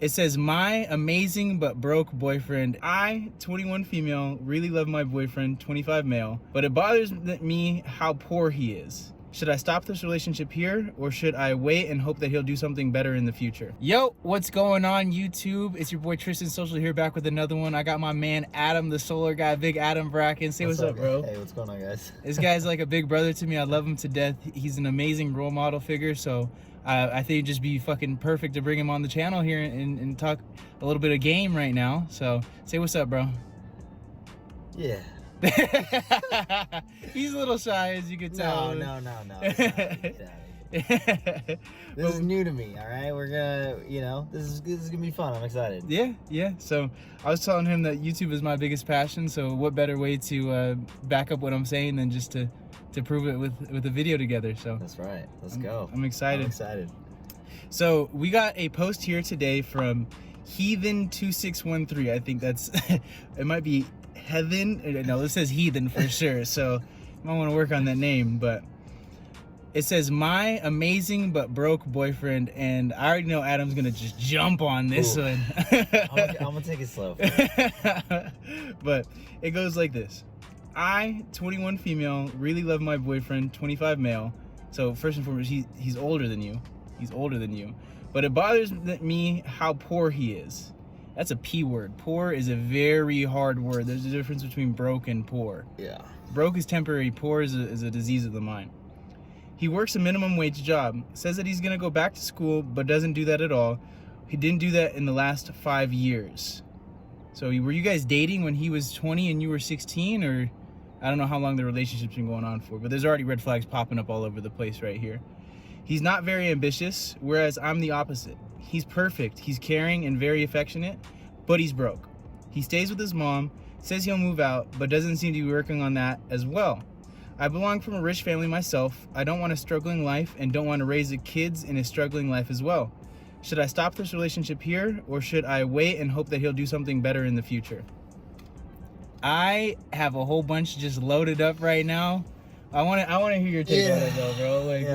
It says, my amazing but broke boyfriend. I, 21 female, really love my boyfriend, 25 male, but it bothers me how poor he is. Should I stop this relationship here, or should I wait and hope that he'll do something better in the future? Yo, what's going on, YouTube? It's your boy Tristan Social here, back with another one. I got my man Adam, the solar guy, Big Adam Bracken. Say what's up, bro. Hey, what's going on, guys? This guy's like a big brother to me. I love him to death. He's an amazing role model figure, so I think it'd just be fucking perfect to bring him on the channel here and talk a little bit of game right now. So say what's up, bro. Yeah. He's a little shy, as you can tell. No. This is new to me, all right? We're gonna, this is gonna be fun. I'm excited. Yeah. So I was telling him that YouTube is my biggest passion. So what better way to back up what I'm saying than just to prove it with a video together. So that's right. Let's go. I'm excited. I'm excited. So we got a post here today from Heathen2613. I think that's it might be Heaven. No, this says Heathen for sure. So I might want to work on that name, but it says, my amazing but broke boyfriend, and I already know Adam's gonna just jump on this one. I'm gonna take it slow. But it goes like this. I, 21 female, really love my boyfriend, 25 male. So first and foremost, he's older than you. He's older than you. But it bothers me how poor he is. That's a P word. Poor is a very hard word. There's a difference between broke and poor. Yeah. Broke is temporary. Poor is a disease of the mind. He works a minimum wage job. Says that he's going to go back to school, but doesn't do that at all. He didn't do that in the last 5 years. So were you guys dating when he was 20 and you were 16? Or I don't know how long the relationship's been going on for, but there's already red flags popping up all over the place right here. He's not very ambitious, whereas I'm the opposite. He's perfect. He's caring and very affectionate, but he's broke. He stays with his mom, says he'll move out, but doesn't seem to be working on that as well. I belong from a rich family myself. I don't want a struggling life and don't want to raise the kids in a struggling life as well. Should I stop this relationship here, or should I wait and hope that he'll do something better in the future? I have a whole bunch just loaded up right now. I want to hear your take on it though, bro. Like,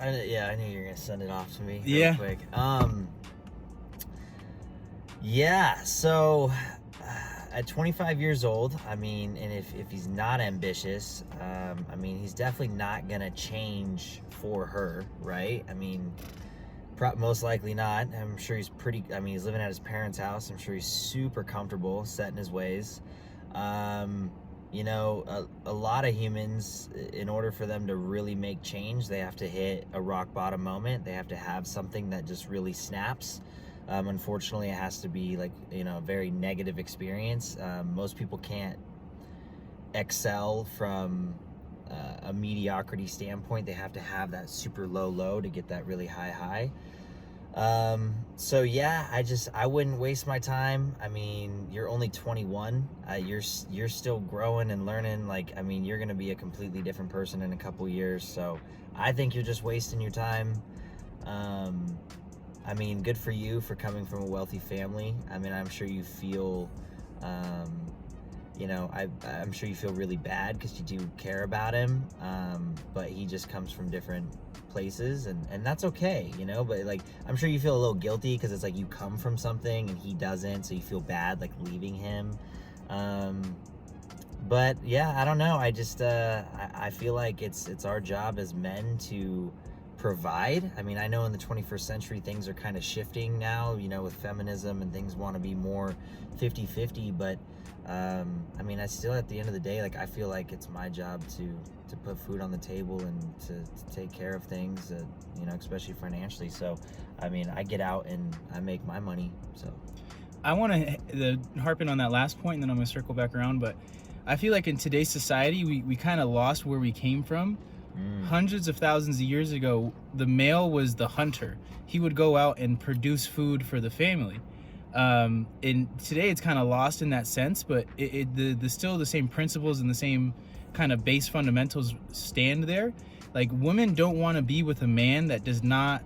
I knew you were gonna send it off to me real quick. So at 25 years old, I mean, and if he's not ambitious, I mean, he's definitely not gonna change for her, right? I mean, most likely not. I'm sure he's he's living at his parents' house. I'm sure he's super comfortable, set in his ways. A lot of humans, in order for them to really make change, they have to hit a rock bottom moment. They have to have something that just really snaps. Unfortunately, it has to be like, a very negative experience. Most people can't excel from a mediocrity standpoint. They have to have that super low to get that really high. So yeah, I wouldn't waste my time. I mean, you're only 21. You're still growing and learning. Like, I mean, you're gonna be a completely different person in a couple years. So I think you're just wasting your time. I mean, good for you for coming from a wealthy family. I mean, I'm sure you feel, I'm sure you feel really bad because you do care about him. But he just comes from different places, and that's okay, but like, I'm sure you feel a little guilty because it's like you come from something and he doesn't, so you feel bad like leaving him. But yeah, I don't know. I just, I feel like it's our job as men to provide. I mean, I know in the 21st century things are kind of shifting now, with feminism, and things want to be more 50-50, but I mean, I still, at the end of the day, like, I feel like it's my job to put food on the table and to take care of things, especially financially. So I mean, I get out and I make my money. So I want to harp in on that last point, and then I'm gonna circle back around. But I feel like in today's society, we kind of lost where we came from. Hundreds of thousands of years ago, the male was the hunter. He would go out and produce food for the family. And today it's kind of lost in that sense, but the still the same principles and the same kind of base fundamentals stand there. Like, women don't want to be with a man that does not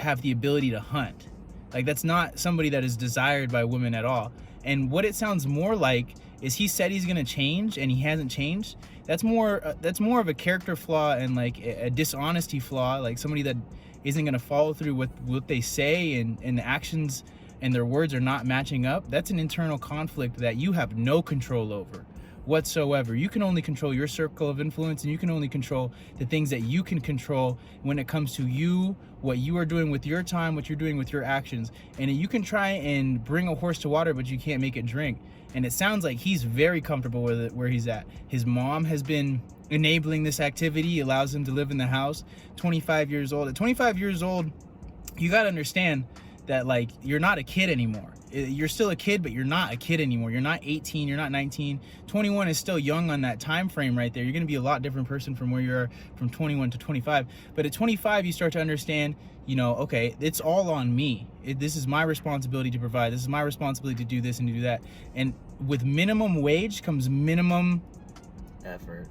have the ability to hunt. Like, that's not somebody that is desired by women at all. And what it sounds more like is he said he's gonna change and he hasn't changed. That's more of a character flaw and like a dishonesty flaw, like somebody that isn't gonna follow through with what they say, and the actions and their words are not matching up, that's an internal conflict that you have no control over whatsoever. You can only control your circle of influence, and you can only control the things that you can control when it comes to you, what you are doing with your time, what you're doing with your actions. And you can try and bring a horse to water, but you can't make it drink. And it sounds like he's very comfortable with it where he's at. His mom has been enabling this activity, allows him to live in the house. 25 years old. At 25 years old, you got to understand that, like, you're not a kid anymore. You're still a kid, but you're not a kid anymore. You're not 18, you're not 19. 21 is still young on that time frame right there. You're going to be a lot different person from where you are from 21 to 25. But at 25, you start to understand, you know, okay, it's all on me. This is my responsibility to provide. This is my responsibility to do this and to do that. And with minimum wage comes minimum effort,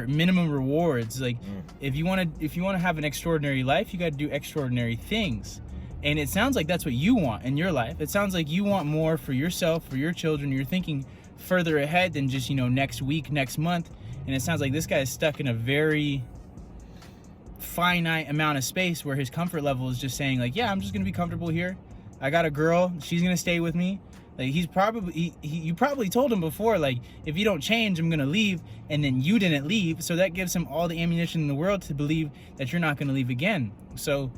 minimum rewards. Like, if you want to have an extraordinary life, you got to do extraordinary things. And it sounds like that's what you want in your life. It sounds like you want more for yourself, for your children. You're thinking further ahead than just, you know, next week, next month. And it sounds like this guy is stuck in a very finite amount of space where his comfort level is just saying, like, yeah, I'm just gonna be comfortable here. I got a girl, she's gonna stay with me. Like, you probably told him before, like, if you don't change, I'm gonna leave. And then you didn't leave, so that gives him all the ammunition in the world to believe that you're not gonna leave again. So,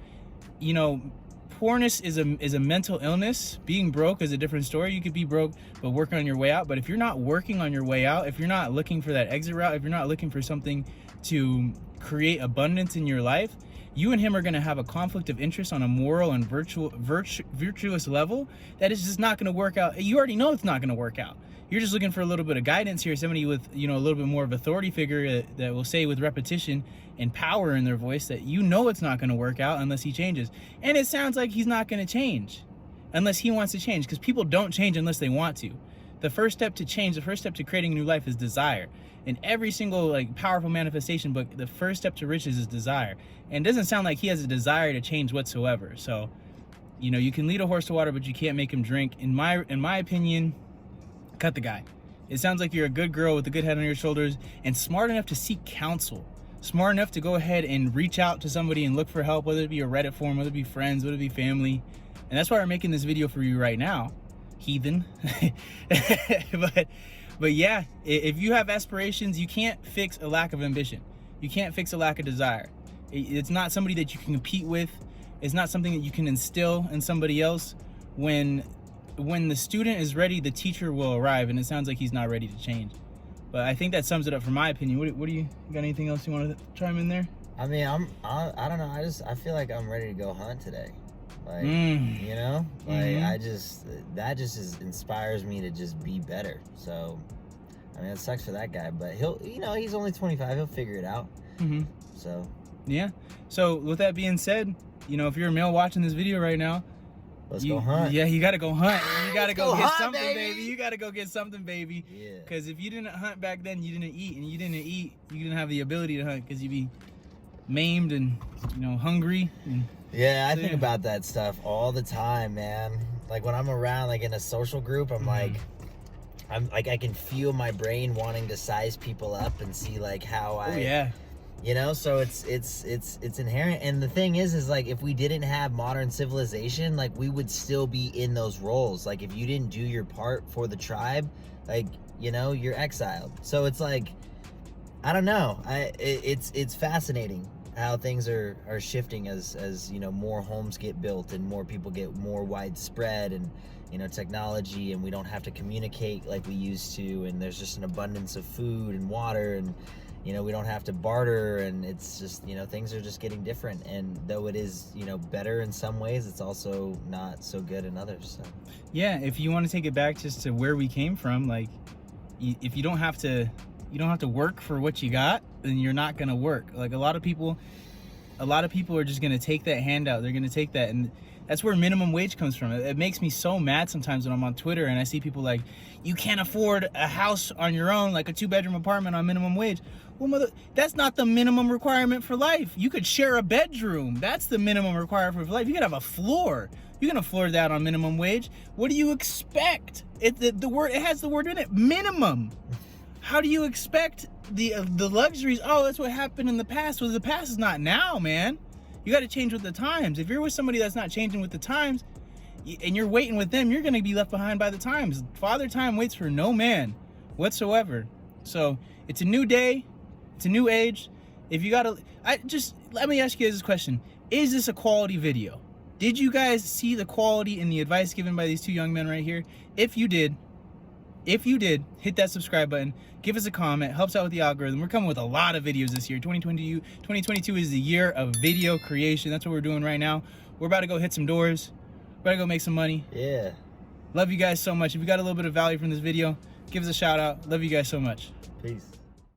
you know, poorness is a mental illness. Being broke is a different story. You could be broke but working on your way out. But if you're not working on your way out, if you're not looking for that exit route, if you're not looking for something to create abundance in your life, you and him are going to have a conflict of interest on a moral and virtuous level that is just not going to work out. You already know it's not going to work out. You're just looking for a little bit of guidance here, somebody with, you know, a little bit more of authority figure that will say with repetition and power in their voice that you know it's not going to work out unless he changes. And it sounds like he's not going to change unless he wants to change, because people don't change unless they want to. The first step to change, the first step to creating a new life is desire. In every single, like, powerful manifestation book, the first step to riches is desire. And it doesn't sound like he has a desire to change whatsoever. So, you know, you can lead a horse to water, but you can't make him drink. In my opinion, cut the guy. It sounds like you're a good girl with a good head on your shoulders and smart enough to seek counsel. Smart enough to go ahead and reach out to somebody and look for help, whether it be a Reddit forum, whether it be friends, whether it be family. And that's why we're making this video for you right now, heathen. But yeah, if you have aspirations, you can't fix a lack of ambition. You can't fix a lack of desire. It's not somebody that you can compete with. It's not something that you can instill in somebody else. When the student is ready, the teacher will arrive, and it sounds like he's not ready to change. But I think that sums it up from my opinion. What do you got? Anything else you want to chime in there? I mean, I don't know. I feel like I'm ready to go hunt today. Like, you know, like that just inspires me to just be better. So, I mean, it sucks for that guy, but he's only 25. He'll figure it out. So, yeah. So with that being said, you know, if you're a male watching this video right now, let's go hunt. Yeah, you gotta go hunt. You gotta go get something, baby. You gotta go get something, baby. Yeah. Because if you didn't hunt back then, you didn't eat, and you didn't have the ability to hunt because you'd be maimed and, you know, hungry. Yeah, I think about that stuff all the time, man. Like, when I'm around, like, in a social group, I'm like, I can feel my brain wanting to size people up and see, like, how you know, so it's inherent. And the thing is like, if we didn't have modern civilization, like, we would still be in those roles. Like, if you didn't do your part for the tribe, like, you know, you're exiled. So it's like, I don't know. It's fascinating how things are shifting as you know, more homes get built and more people get more widespread, and, you know, technology, and we don't have to communicate like we used to, and there's just an abundance of food and water, and, you know, we don't have to barter, and it's just, you know, things are just getting different. And though it is, you know, better in some ways, it's also not so good in others. So yeah, if you want to take it back just to where we came from, like, if you don't have to work for what you got, then you're not gonna work. Like, a lot of people are just gonna take that handout. They're gonna take that, and that's where minimum wage comes from. It makes me so mad sometimes when I'm on Twitter and I see people like, you can't afford a house on your own, like a 2-bedroom apartment on minimum wage. Well, that's not the minimum requirement for life. You could share a bedroom. That's the minimum requirement for life. You could have a floor. You can afford that on minimum wage. What do you expect? It has the word in it, minimum. How do you expect the luxuries? Oh, that's what happened in the past. Well, the past is not now, man. You got to change with the times. If you're with somebody that's not changing with the times, and you're waiting with them, you're going to be left behind by the times. Father Time waits for no man whatsoever. So it's a new day. It's a new age. If you got to, let me ask you guys this question. Is this a quality video? Did you guys see the quality in the advice given by these two young men right here? If you did, hit that subscribe button. Give us a comment. Helps out with the algorithm. We're coming with a lot of videos this year. 2022 is the year of video creation. That's what we're doing right now. We're about to go hit some doors. We're about to go make some money. Yeah. Love you guys so much. If you got a little bit of value from this video, give us a shout out. Love you guys so much. Peace.